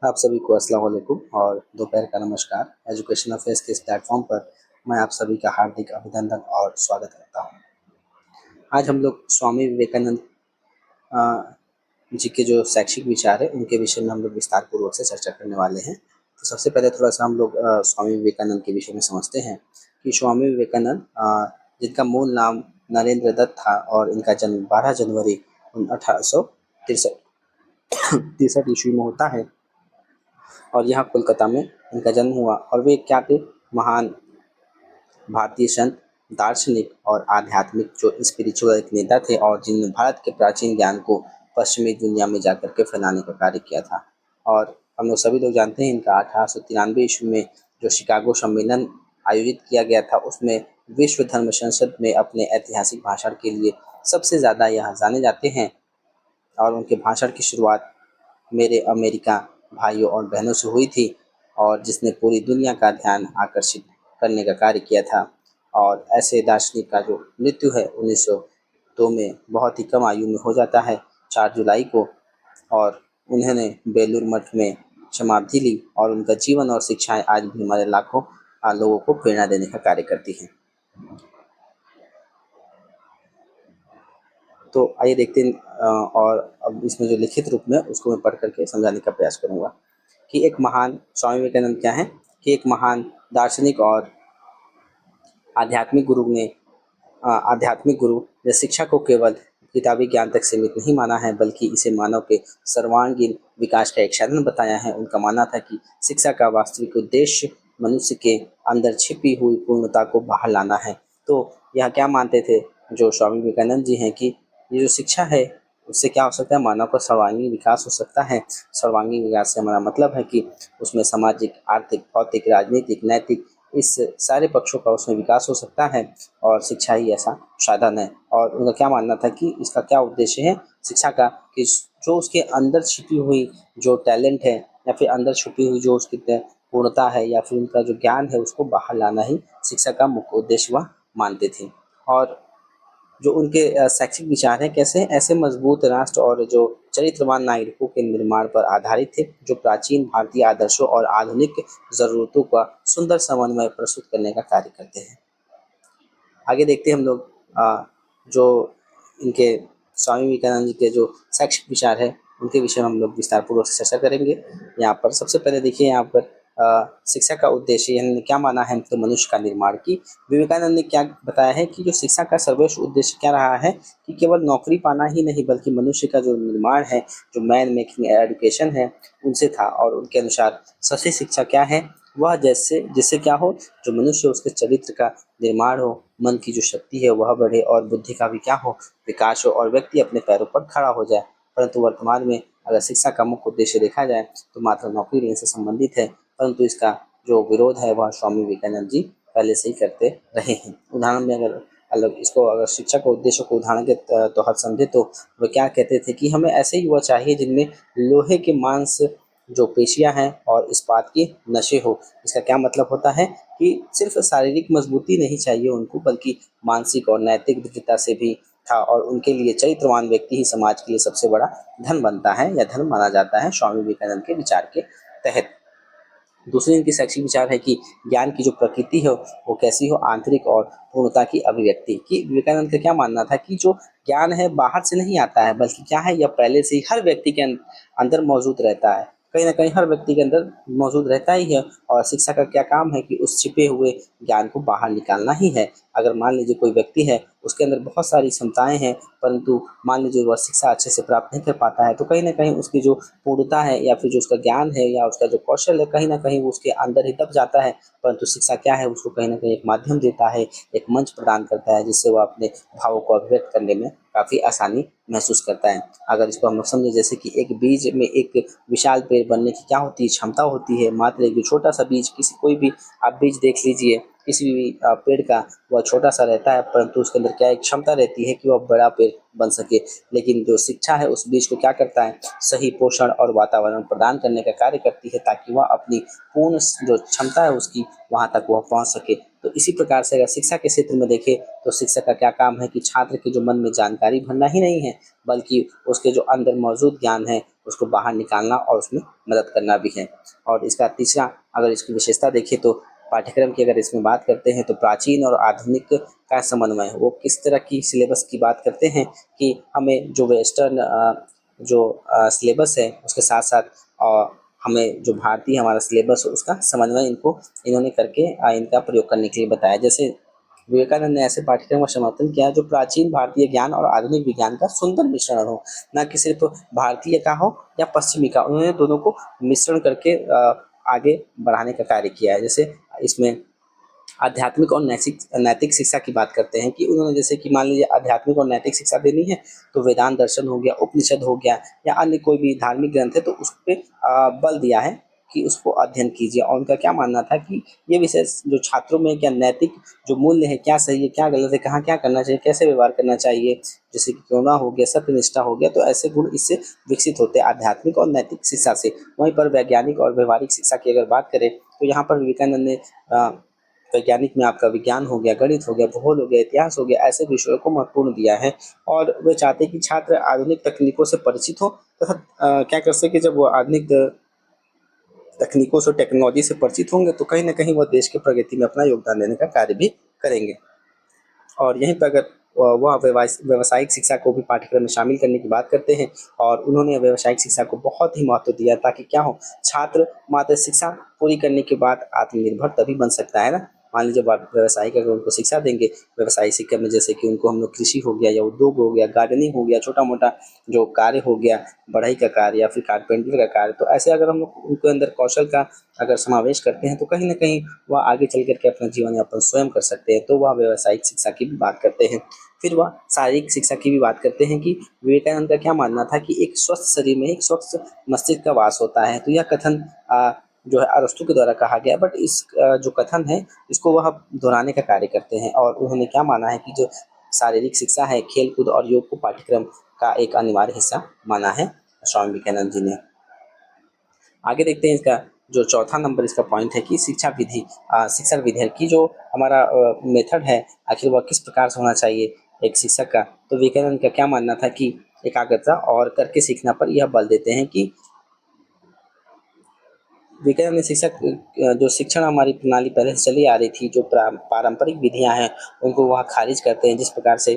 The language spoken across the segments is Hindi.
आप सभी को अस्सलाम वालेकुम और दोपहर का नमस्कार। एजुकेशन अफेयर्स के इस प्लेटफॉर्म पर मैं आप सभी का हार्दिक अभिनंदन और स्वागत करता हूँ। आज हम लोग स्वामी विवेकानंद अ, जी के जो शैक्षिक विचार है उनके विषय में हम लोग विस्तार पूर्वक से चर्चा करने वाले हैं। तो सबसे पहले थोड़ा-सा हम लोग स्वामी विवेकानंद के विषय में समझते हैं कि स्वामी विवेकानंद जिनका मूल नाम नरेंद्र दत्त था और इनका जन्म 12 जनवरी 1863 63 ईस्वी में होता है और यहाँ कोलकाता में इनका जन्म हुआ। और वे क्या थे? महान भारतीय संत, दार्शनिक और आध्यात्मिक जो स्पिरिचुअल एक नेता थे और जिन्होंने भारत के प्राचीन ज्ञान को पश्चिमी दुनिया में जाकर के फैलाने का कार्य किया था। और हम लोग सभी लोग जानते हैं इनका 1893 ईस्वी में जो शिकागो सम्मेलन आयोजित किया गया था उसमें विश्व धर्म संसद में अपने ऐतिहासिक भाषण के लिए सबसे ज़्यादा यह जाने जाते हैं। और उनके भाषण की शुरुआत मेरे अमेरिका भाइयों और बहनों से हुई थी और जिसने पूरी दुनिया का ध्यान आकर्षित करने का कार्य किया था। और ऐसे दार्शनिक का जो मृत्यु है 1902 में बहुत ही कम आयु में हो जाता है 4 जुलाई को। और उन्होंने बेलूर मठ में समाधि ली और उनका जीवन और शिक्षाएं आज भी हमारे लाखों लोगों को प्रेरणा देने का कार्य करती हैं। तो आइए देखते हैं और अब इसमें जो लिखित रूप में उसको मैं पढ़ करके समझाने का प्रयास करूँगा कि एक महान स्वामी विवेकानंद क्या है कि एक महान दार्शनिक और आध्यात्मिक गुरु ने शिक्षा को केवल किताबी ज्ञान तक सीमित नहीं माना है बल्कि इसे मानव के सर्वांगीण विकास का एक साधन बताया है। उनका मानना था कि शिक्षा का वास्तविक उद्देश्य मनुष्य के अंदर छिपी हुई पूर्णता को बाहर लाना है। तो यह क्या मानते थे जो स्वामी विवेकानंद जी हैं कि ये जो शिक्षा है उससे क्या हो सकता है? मानव का सर्वांगीण विकास हो सकता है। सर्वांगीण विकास से हमारा मतलब है कि उसमें सामाजिक, आर्थिक, भौतिक, राजनीतिक, नैतिक इस सारे पक्षों का उसमें विकास हो सकता है और शिक्षा ही ऐसा साधन है। और उनका क्या मानना था कि इसका क्या उद्देश्य है शिक्षा का कि जो उसके अंदर छिपी हुई जो टैलेंट है या फिर अंदर छुपी हुई जो उसकी पूर्णता है या फिर उनका जो ज्ञान है उसको बाहर लाना ही शिक्षा का मुख्य उद्देश्य वह मानते थे। और जो उनके शैक्षिक विचार हैं कैसे ऐसे मजबूत राष्ट्र और जो चरित्रवान नागरिकों के निर्माण पर आधारित थे जो प्राचीन भारतीय आदर्शों और आधुनिक ज़रूरतों का सुंदर समन्वय प्रस्तुत करने का कार्य करते हैं। आगे देखते हैं हम लोग जो इनके स्वामी विवेकानंद जी के जो शैक्षिक विचार है उनके विषय में हम लोग विस्तारपूर्वक से चर्चा करेंगे। यहाँ पर सबसे पहले देखिए यहाँ पर शिक्षा का उद्देश्य इन्होंने क्या माना है तो मनुष्य का निर्माण की विवेकानंद ने क्या बताया है कि जो शिक्षा का सर्वोच्च उद्देश्य क्या रहा है कि केवल नौकरी पाना ही नहीं बल्कि मनुष्य का जो निर्माण है जो मैन मेकिंग एजुकेशन है उनसे था। और उनके अनुसार सच्ची शिक्षा क्या है वह जैसे जिससे क्या हो जो मनुष्य उसके चरित्र का निर्माण हो, मन की जो शक्ति है वह बढ़े और बुद्धि का भी क्या हो विकास हो और व्यक्ति अपने पैरों पर खड़ा हो जाए। परंतु वर्तमान में अगर शिक्षा का मुख्य उद्देश्य देखा जाए तो मात्र नौकरी लेने से संबंधित है परंतु इसका जो विरोध है वह स्वामी विवेकानंद जी पहले से ही करते रहे हैं। उदाहरण में अगर अलग इसको अगर शिक्षा के उद्देश्य को उदाहरण के तौर समझे तो वह क्या कहते थे कि हमें ऐसे युवा चाहिए जिनमें लोहे के मांस जो पेशियां हैं और इस्पात की नशे हो। इसका क्या मतलब होता है कि सिर्फ शारीरिक मजबूती नहीं चाहिए उनको बल्कि मानसिक और नैतिक दृढ़ता से भी था। और उनके लिए चरित्रवान व्यक्ति ही समाज के लिए सबसे बड़ा धन बनता है या धन माना जाता है स्वामी विवेकानंद के विचार के तहत। दूसरी इनकी शैक्षिक विचार है कि ज्ञान की जो प्रकृति है वो कैसी हो आंतरिक और पूर्णता की अभिव्यक्ति कि विवेकानंद का क्या मानना था कि जो ज्ञान है बाहर से नहीं आता है बल्कि क्या है यह पहले से ही हर व्यक्ति के अंदर मौजूद रहता है। कहीं ना कहीं हर व्यक्ति के अंदर मौजूद रहता ही है और शिक्षा का क्या काम है कि उस छिपे हुए ज्ञान को बाहर निकालना ही है। अगर मान लीजिए कोई व्यक्ति है उसके अंदर बहुत सारी क्षमताएं हैं परंतु मान लीजिए वह शिक्षा अच्छे से प्राप्त नहीं कर पाता है तो कहीं ना कहीं उसकी जो पूर्णता है या फिर जो उसका ज्ञान है या उसका जो कौशल है कहीं ना कहीं वो उसके अंदर ही दब जाता है। परंतु शिक्षा क्या है उसको कहीं ना कहीं एक माध्यम देता है, एक मंच प्रदान करता है जिससे वह अपने भावों को अभिव्यक्त करने में काफ़ी आसानी महसूस करता है। अगर इसको हम लोग समझें जैसे कि एक बीज में एक विशाल पेड़ बनने की क्या होती है क्षमता होती है। मात्र एक जो छोटा सा बीज किसी कोई भी आप बीज देख लीजिए किसी भी पेड़ का वह छोटा सा रहता है परंतु उसके अंदर क्या एक क्षमता रहती है कि वह बड़ा पेड़ बन सके। लेकिन जो शिक्षा है उस बीज को क्या करता है सही पोषण और वातावरण प्रदान करने का कार्य करती है ताकि वह अपनी पूर्ण जो क्षमता है उसकी वहाँ तक वह पहुँच सके। तो इसी प्रकार से अगर शिक्षा के क्षेत्र में देखें तो शिक्षक का क्या काम है कि छात्र के जो मन में जानकारी भरना ही नहीं है बल्कि उसके जो अंदर मौजूद ज्ञान है उसको बाहर निकालना और उसमें मदद करना भी है। और इसका तीसरा अगर इसकी विशेषता देखें तो पाठ्यक्रम की अगर इसमें बात करते हैं तो प्राचीन और आधुनिक का समन्वय है। वो किस तरह की सिलेबस की बात करते हैं कि हमें जो वेस्टर्न जो सिलेबस है उसके साथ-साथ हमें जो भारतीय हमारा सिलेबस है उसका समन्वय इन्होंने करके इनका प्रयोग करने के लिए बताया। जैसे विवेकानंद ने ऐसे पाठ्यक्रम का समर्थन किया जो प्राचीन भारतीय ज्ञान और आधुनिक विज्ञान का सुंदर मिश्रण हो, ना कि सिर्फ भारतीय का हो या पश्चिमी का। उन्होंने दोनों को मिश्रण करके आगे बढ़ाने का कार्य किया है। जैसे इसमें आध्यात्मिक और नैतिक नैतिक शिक्षा की बात करते हैं कि उन्होंने जैसे कि मान लीजिए आध्यात्मिक और नैतिक शिक्षा देनी है तो वेदांत दर्शन हो गया, उपनिषद हो गया या अन्य कोई भी धार्मिक ग्रंथ है तो उस पे बल दिया है कि उसको अध्ययन कीजिए। और उनका क्या मानना था कि ये विषय जो छात्रों में क्या नैतिक जो मूल्य है, क्या सही है, क्या गलत है, कहाँ क्या करना चाहिए, कैसे व्यवहार करना चाहिए, जैसे कि करुणा हो गया, सत्यनिष्ठा हो गया, तो ऐसे गुण इससे विकसित होते हैं आध्यात्मिक और नैतिक शिक्षा से। वहीं पर वैज्ञानिक और व्यवहारिक शिक्षा की अगर बात करें तो यहाँ पर विवेकानंद ने वैज्ञानिक में आपका विज्ञान हो गया, गणित हो गया, भूगोल हो गया, इतिहास हो गया, ऐसे विषयों को महत्वपूर्ण दिया है। और वे चाहते हैं कि छात्र आधुनिक तकनीकों से परिचित हों तथा क्या कर सके, जब वो आधुनिक तकनीकों से, टेक्नोलॉजी से परिचित होंगे तो कहीं न कहीं वो देश की प्रगति में अपना योगदान देने का कार्य भी करेंगे। और यहीं पर अगर वह व्यावसायिक शिक्षा को भी पाठ्यक्रम में शामिल करने की बात करते हैं और उन्होंने व्यावसायिक शिक्षा को बहुत ही महत्व दिया ताकि क्या हो, छात्र मात्र शिक्षा पूरी करने के बाद आत्मनिर्भर तभी बन सकता है ना। मान लीजिए व्यावसायिक अगर उनको शिक्षा देंगे, व्यवसायिक शिक्षा में जैसे कि उनको हम लोग कृषि हो गया या उद्योग हो गया, गार्डनिंग हो गया, छोटा-मोटा जो कार्य हो गया, बढ़ई का कार्य या फिर कारपेंटर का कार्य, तो ऐसे अगर हम लोग उनके अंदर कौशल का अगर समावेश करते हैं तो कहीं न कहीं वह आगे चल कर के अपना जीवन यापन स्वयं कर सकते हैं। तो वह व्यावसायिक शिक्षा की भी बात करते हैं। फिर वह शारीरिक शिक्षा की भी बात करते हैं कि विवेकानंद का क्या मानना था कि एक स्वस्थ शरीर में एक स्वस्थ मस्तिष्क का वास होता है। तो यह कथन जो है अरस्तू के द्वारा कहा गया, बट इस जो कथन है इसको वह दोहराने का कार्य करते हैं। और उन्होंने क्या माना है कि जो शारीरिक शिक्षा है, खेल-कूद और योग को पाठ्यक्रम का एक अनिवार्य हिस्सा माना है स्वामी विवेकानंद जी ने। आगे देखते हैं इसका जो चौथा नंबर इसका पॉइंट है कि शिक्षा विधेयक की जो हमारा मेथड है, आखिर वह किस प्रकार से होना चाहिए एक शिक्षक का। तो विवेकानंद का क्या मानना था कि एकाग्रता और करके सीखना पर यह बल देते हैं कि विवेकानंद शिक्षक जो शिक्षण हमारी प्रणाली पहले से चली आ रही थी, जो पारंपरिक विधियां हैं उनको वह खारिज करते हैं। जिस प्रकार से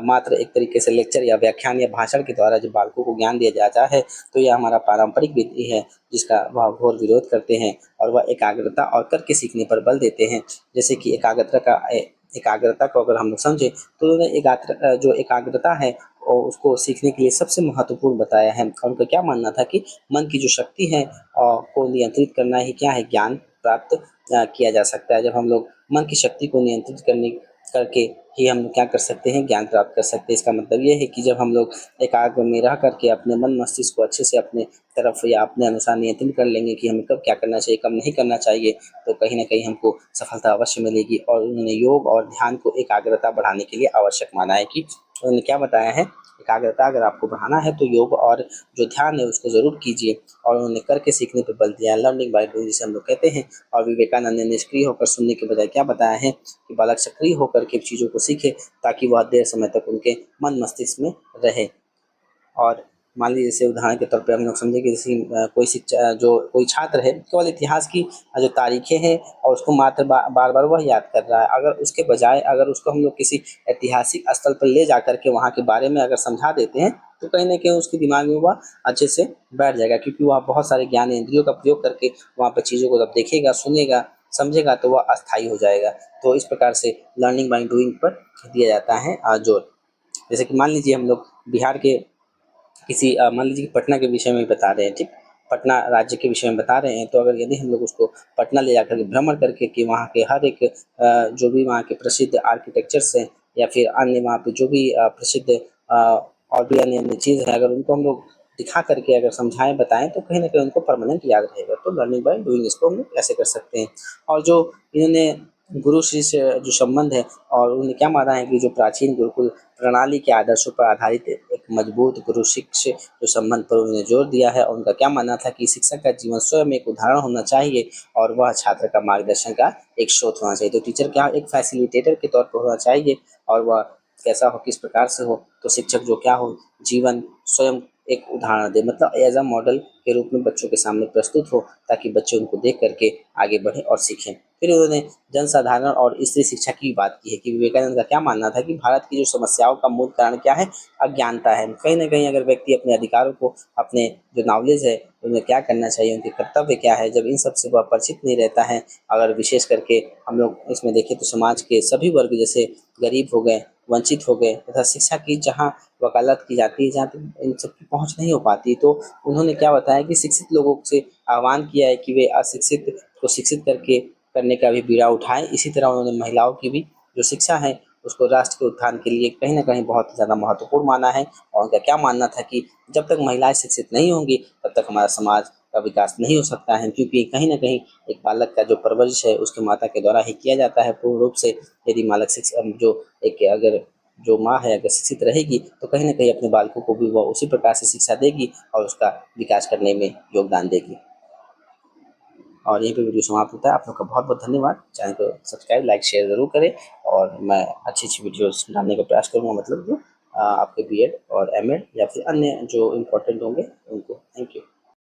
मात्र एक तरीके से लेक्चर या व्याख्यान या भाषण के द्वारा जो बालकों को ज्ञान दिया जाता है, तो यह हमारा पारंपरिक विधि है जिसका वह घोर विरोध करते हैं। और वह एकाग्रता और करके सीखने पर बल देते हैं। जैसे कि एकाग्रता को अगर हम लोग समझे तो उन्होंने जो एकाग्रता है और उसको सीखने के लिए सबसे महत्वपूर्ण बताया है। और उनका क्या मानना था कि मन की जो शक्ति है को नियंत्रित करना ही क्या है, ज्ञान प्राप्त किया जा सकता है। जब हम लोग मन की शक्ति को नियंत्रित करके ही हम लोग क्या कर सकते हैं, ज्ञान प्राप्त कर सकते हैं। इसका मतलब ये है कि जब हम लोग एकाग्र में रह करके अपने मन मस्तिष्क को अच्छे से अपने तरफ या अपने अनुसार नियंत्रित कर लेंगे कि हमें कब क्या करना चाहिए, कब नहीं करना चाहिए, तो कहीं न कहीं हमको सफलता अवश्य मिलेगी। और उन्होंने योग और ध्यान को एकाग्रता बढ़ाने के लिए आवश्यक माना है कि उन्होंने क्या बताया है, एकाग्रता अगर आपको बढ़ाना है तो योग और जो ध्यान है उसको ज़रूर कीजिए। और उन्होंने करके सीखने पे बल दिया है, लर्निंग बाय डूइंग जिसे हम लोग कहते हैं। और विवेकानंद ने निष्क्रिय होकर सुनने के बजाय क्या बताया है कि बालक सक्रिय होकर के चीज़ों को सीखे ताकि वह देर समय तक उनके मन मस्तिष्क में रहे। और मान लीजिए जैसे उदाहरण के तौर पे हम लोग समझें कि जैसे कोई छात्र है केवल इतिहास की जो तारीखें हैं और उसको मात्र बार-बार वह याद कर रहा है। अगर उसके बजाय अगर उसको हम लोग किसी ऐतिहासिक स्थल पर ले जाकर के वहाँ के बारे में अगर समझा देते हैं तो कहीं न कहीं उसके दिमाग में वह अच्छे से बैठ जाएगा, क्योंकि वह बहुत सारे ज्ञानेंद्रियों का प्रयोग करके वहाँ पे चीज़ों को जब देखेगा, सुनेगा, समझेगा तो वह अस्थायी हो जाएगा। तो इस प्रकार से लर्निंग बाय डूइंग पर दिया जाता है जोर। जैसे कि मान लीजिए हम लोग बिहार के किसी मान लीजिए कि पटना के विषय में बता रहे हैं, ठीक? पटना राज्य के विषय में बता रहे हैं, तो अगर यदि हम लोग उसको पटना ले जाकर के भ्रमण करके कि वहाँ के हर एक जो भी वहाँ के प्रसिद्ध आर्किटेक्चर्स हैं या फिर अन्य वहाँ पे जो भी प्रसिद्ध और भी अन्य-अन्य चीज़ है, अगर उनको हम लोग दिखा करके अगर समझाएँ, बताएँ तो कहीं न कहीं उनको परमानेंट याद रहेगा। तो लर्निंग बाय डूइंग इसको हम लोग ऐसे कर सकते हैं। और जो इन्होंने गुरु शिष्य जो संबंध है और उन्होंने क्या माना है कि जो प्राचीन गुरुकुल प्रणाली के आदर्शों पर आधारित एक मजबूत गुरु शिष्य जो संबंध पर उन्होंने जोर दिया है। उनका क्या मानना था कि शिक्षक का जीवन स्वयं एक उदाहरण होना चाहिए और वह छात्र का मार्गदर्शन का एक स्रोत होना चाहिए। तो टीचर क्या एक फैसिलिटेटर के तौर पर होना चाहिए और वह कैसा हो, किस प्रकार से हो, तो शिक्षक जो क्या हो, जीवन स्वयं एक उदाहरण दें, मतलब एज अ मॉडल के रूप में बच्चों के सामने प्रस्तुत हो, ताकि बच्चे उनको देख करके आगे बढ़ें और सीखें। फिर उन्होंने जनसाधारण और स्त्री शिक्षा की बात की है कि विवेकानंद का क्या मानना था कि भारत की जो समस्याओं का मूल कारण क्या है, अज्ञानता है। कहीं न कहीं अगर व्यक्ति अपने अधिकारों को, अपने जो नॉलेज है, उन्हें क्या करना चाहिए, उनके कर्तव्य क्या है, जब इन सब से वह परिचित नहीं रहता है, अगर विशेष करके हम लोग इसमें देखें तो समाज के सभी वर्ग, जैसे गरीब हो गए, वंचित हो गए, तथा शिक्षा की जहाँ वकालत की जाती है, जहाँ तक इन सब की पहुँच नहीं हो पाती, तो उन्होंने क्या बताया कि शिक्षित लोगों से आह्वान किया है कि वे अशिक्षित को शिक्षित करने का भी बीड़ा उठाएँ। इसी तरह उन्होंने महिलाओं की भी जो शिक्षा है, उसको राष्ट्र के उत्थान के लिए कहीं न कहीं बहुत ज़्यादा महत्वपूर्ण माना है। और उनका क्या मानना था कि जब तक महिलाएँ शिक्षित नहीं होंगी, तब तक हमारा समाज का विकास नहीं हो सकता है, क्योंकि कहीं न कहीं एक बालक का जो परवरिश है, उसकी माता के द्वारा ही किया जाता है पूर्ण रूप से। यदि बालक जो एक अगर जो माँ है अगर शिक्षित रहेगी, तो कहीं न कहीं अपने बालकों को भी वह उसी प्रकार से शिक्षा देगी और उसका विकास करने में योगदान देगी। और यहीं पे वीडियो समाप्त होता है। आप लोग का बहुत-बहुत धन्यवाद। चैनल को सब्सक्राइब, लाइक, शेयर ज़रूर करें, और मैं अच्छी-अच्छी वीडियोज़ डालने का प्रयास करूँगा, मतलब जो आपके बीएड और एमएड या फिर अन्य जो इम्पोर्टेंट होंगे उनको। Thank you.